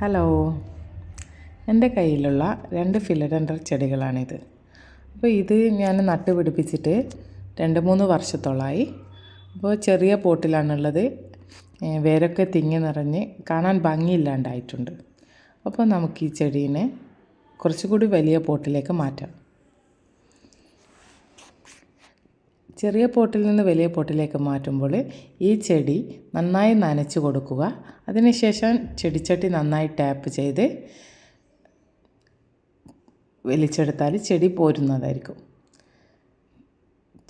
Hello, എൻ്റെ കയ്യിലുള്ള 2 ഫിലഡെൻഡർ ചെടികളാണിത്. അപ്പോൾ ഇത് ഞാൻ നട്ടുപിടിപ്പിച്ചിട്ട് 2-3 വർഷത്തോളമായി. അപ്പോൾ ചെറിയ പോട്ടിലാണുള്ളത്. വേരൊക്കെ തിങ്ങി നിറഞ്ഞ് കാണാൻ ഭംഗിയില്ലാണ്ടായിട്ടുണ്ട്. അപ്പോൾ നമുക്ക് ഈ ചെടീനെ കുറച്ചുകൂടി വലിയ പോട്ടിലേക്ക് മാറ്റാം. ചെറിയ പോട്ടിൽ നിന്ന് വലിയ പോട്ടിലേക്ക് മാറ്റുമ്പോൾ ഈ ചെടി നന്നായി നനച്ച് കൊടുക്കുക. അതിനുശേഷം ചെടിച്ചട്ടി നന്നായി ടാപ്പ് ചെയ്ത് വലിച്ചെടുത്താൽ ചെടി പോരുന്നതായിരിക്കും.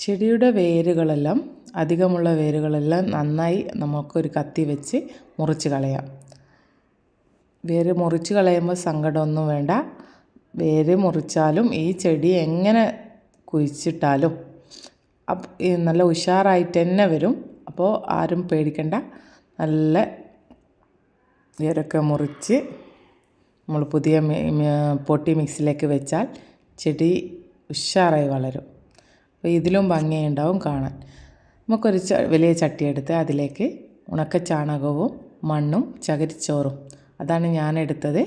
ചെടിയുടെ വേരുകളെല്ലാം അധികമുള്ള വേരുകളെല്ലാം നന്നായി നമുക്കൊരു കത്തി വെച്ച് മുറിച്ച് കളയാം. വേര് മുറിച്ച് കളയുമ്പോൾ സങ്കടമൊന്നും വേണ്ട. വേര് മുറിച്ചാലും ഈ ചെടി എങ്ങനെ കുഴിച്ചിട്ടാലും നല്ല ഉഷാറായിട്ട് തന്നെ വരും. അപ്പോൾ ആരും പേടിക്കണ്ട. നല്ല വേരൊക്കെ മുറിച്ച് നമ്മൾ പുതിയ പൊട്ടി മിക്സിലേക്ക് വെച്ചാൽ ചെടി ഉഷാറായി വളരും. അപ്പോൾ ഇതിലും ഭംഗിയുണ്ടാവും കാണാൻ. നമുക്കൊരു വലിയ ചട്ടിയെടുത്ത് അതിലേക്ക് ഉണക്ക ചാണകവും മണ്ണും ചകിരിച്ചോറും അതാണ് ഞാൻ എടുത്തത്.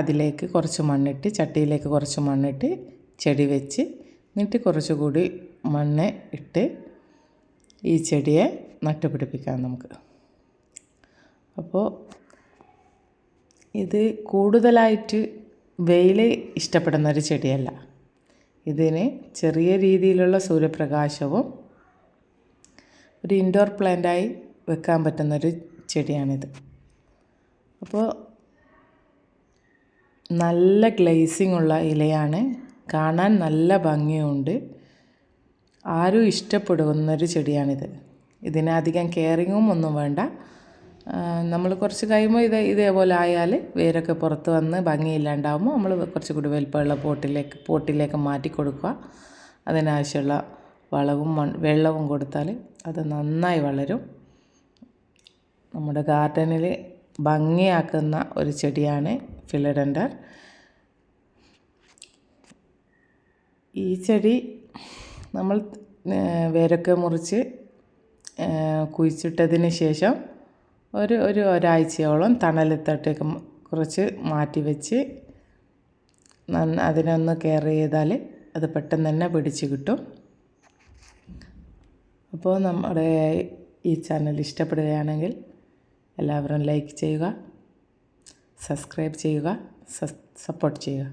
അതിലേക്ക് കുറച്ച് മണ്ണിട്ട്, ചട്ടിയിലേക്ക് കുറച്ച് മണ്ണിട്ട് ചെടി വെച്ച്, എന്നിട്ട് കുറച്ചുകൂടി മണ്ണ് ഇട്ട് ഈ ചെടിയെ നട്ടുപിടിപ്പിക്കാം നമുക്ക്. അപ്പോൾ ഇത് കൂടുതലായിട്ട് വെയിൽ ഇഷ്ടപ്പെടുന്നൊരു ചെടിയല്ല. ഇതിന് ചെറിയ രീതിയിലുള്ള സൂര്യപ്രകാശവും ഒരു ഇൻഡോർ പ്ലാന്റായി വെക്കാൻ പറ്റുന്നൊരു ചെടിയാണിത്. അപ്പോൾ നല്ല ഗ്ലേസിംഗ് ഉള്ള ഇലയാണ്, കാണാൻ നല്ല ഭംഗിയുണ്ട്. ആരും ഇഷ്ടപ്പെടുന്നൊരു ചെടിയാണിത്. ഇതിനധികം കെയറിങ്ങും ഒന്നും വേണ്ട. നമ്മൾ കുറച്ച് കഴിയുമ്പോൾ ഇതേപോലെ ആയാൽ വേരൊക്കെ പുറത്ത് വന്ന് ഭംഗിയില്ലാണ്ടാകുമ്പോൾ നമ്മൾ കുറച്ചുകൂടി വലിപ്പമുള്ള പോട്ടിലേക്ക് മാറ്റി കൊടുക്കുക. അതിനാവശ്യമുള്ള വളവും വെള്ളവും കൊടുത്താൽ അത് നന്നായി വളരും. നമ്മുടെ ഗാർഡനിൽ ഭംഗിയാക്കുന്ന ഒരു ചെടിയാണ് ഫിലഡെൻഡർ. ഈ ചെടി നമ്മൾ വേരൊക്കെ മുറിച്ച് കുഴിച്ചിട്ടതിന് ശേഷം ഒരാഴ്ചയോളം തണലത്തോട്ടേക്ക് കുറച്ച് മാറ്റി വെച്ച് അതിനൊന്ന് കെയർ ചെയ്താൽ അത് പെട്ടെന്ന് തന്നെ പിടിച്ച് കിട്ടും. അപ്പോൾ നമ്മുടെ ഈ ചാനൽ ഇഷ്ടപ്പെടുകയാണെങ്കിൽ എല്ലാവരും ലൈക്ക് ചെയ്യുക, സബ്സ്ക്രൈബ് ചെയ്യുക, സപ്പോർട്ട് ചെയ്യുക.